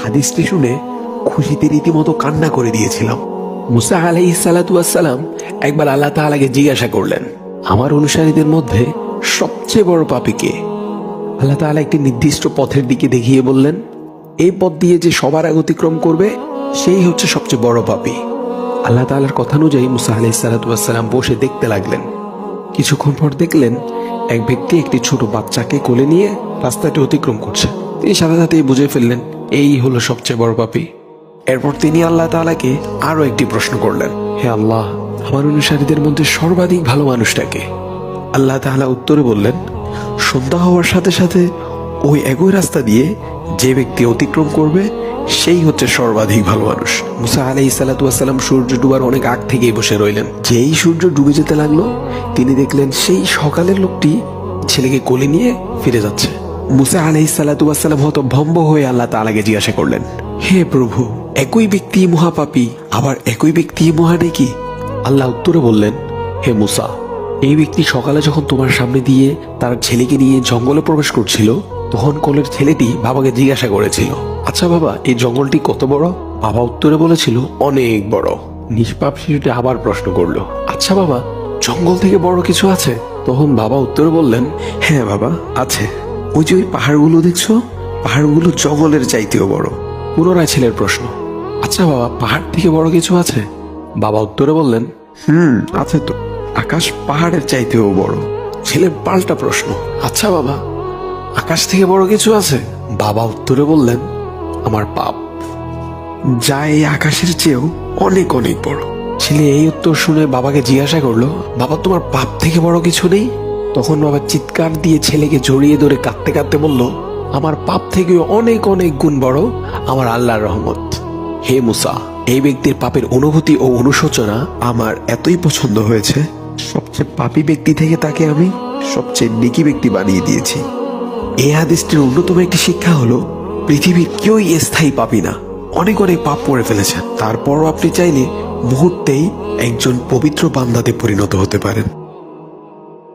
হাদিসটি শুনে খুশিতে রীতিমতো কান্না করে দিয়েছিলাম। মুসা আলাইহিস সালাতু ওয়াস সালাম একবার আল্লাহ তাআলাকে জিজ্ঞাসা করলেন, আমার অনুসারীদের মধ্যে সবচেয়ে বড় পাপী কে? আল্লাহ তাআলা একটি নির্দিষ্ট পথের দিকে দেখিয়ে বললেন, এই পথ দিয়ে যে সবার আগে অতিক্রম করবে সেই হচ্ছে সবচেয়ে বড় পাপী। আল্লাহ তাআলার কথা অনুযায়ী মুসা আলাইহিস সালাতু ওয়াস সালাম বসে দেখতে লাগলেন। কিছুক্ষণ পর দেখলেন এক ব্যক্তি একটি ছোট বাচ্চাকে কোলে নিয়ে রাস্তাটি অতিক্রম করছে। তিনি সাথে সাথেই বুঝে ফেললেন এই হলো সবচেয়ে বড় পাপী। এরপর তিনি আল্লাহ তাআলাকে আরো একটি প্রশ্ন করলেন, হে আল্লাহ, আমার অনুসারীদের মধ্যে সর্বাধিক ভালো মানুষটাকে? আল্লাহ তাআলা উত্তরে বললেন, সন্ধ্যা হওয়ার সাথে সাথে ওই একই রাস্তা দিয়ে যে ব্যক্তি অতিক্রম করবে সেই হচ্ছে সর্বাধিক ভালো মানুষ। মুসা আলাইহিস সালাতু ওয়াস সালাম সূর্য ডুবার অনেক আগ থেকেই বসে রইলেন। যেই সূর্য ডুবে যেতে লাগলো তিনি দেখলেন সেই সকালের লোকটি ছেলেকে কোলে নিয়ে ফিরে যাচ্ছে। মুসা আলাইহিস সালাতু ওয়াস সালাম হতভম্ব হয়ে আল্লাহ তাআলাকে জিজ্ঞাসা করলেন, হে প্রভু, একই ব্যক্তি মহাপাপী আবার একই ব্যক্তি মহানেকি? আল্লাহ উত্তরে বললেন, হে মুসা, এই ব্যক্তি সকালে যখন তোমার সামনে দিয়ে তার ছেলেকে নিয়ে জঙ্গলে প্রবেশ করছিল তখন কোলের ছেলেটি বাবাকে জিজ্ঞাসা করেছিল, আচ্ছা বাবা, এই জঙ্গলটি কত বড়? বাবা উত্তরে বলেছিল, অনেক বড়। নিষ্পাপ শিশুটি আবার প্রশ্ন করলো, আচ্ছা বাবা, জঙ্গল থেকে বড় কিছু আছে? তখন বাবা উত্তরে বললেন, হ্যাঁ বাবা, আছে। ওই যে ওই পাহাড়গুলো দেখছো, পাহাড়গুলো জঙ্গলের চাইতেও বড়। পুনরায় ছেলের প্রশ্ন, আচ্ছা বাবা, পাহাড় থেকে বড় কিছু আছে? বাবা উত্তরে বললেন, আছে তো, আকাশ পাহাড়ের চাইতেও বড়। ছেলের পাল্টা প্রশ্ন, আচ্ছা বাবা, আকাশ থেকে বড় কিছু আছে? বাবা উত্তরে বললেন, আমার পাপ, যা এই আকাশের চেয়েও অনেক অনেক বড়। ছেলে এই উত্তর শুনে বাবাকে জিজ্ঞাসা করলো, বাবা, তোমার পাপ থেকে বড় কিছু নেই? তখন বাবা চিৎকার দিয়ে ছেলেকে জড়িয়ে ধরে কাঁদতে কাঁদতে বলল, আমার পাপ থেকে অনেক অনেক গুণ বড় আমার আল্লাহর রহমত। হে মুসা, এই ব্যক্তির পাপের অনুভূতি ও অনুশোচনা আমার এতই পছন্দ হয়েছে, সবচেয়ে পাপী ব্যক্তি থেকে তাকে আমি সবচেয়ে নেকি ব্যক্তি বানিয়ে দিয়েছি। এই হাদিসটির অন্যতম একটি শিক্ষা হলো, পৃথিবীর কেউই স্থায়ী পাপী না। অনেক অনেক পাপ করে ফেলেছেন, তারপরও আপনি চাইলে মুহূর্তেই একজন পবিত্র বান্দাতে পরিণত হতে পারেন।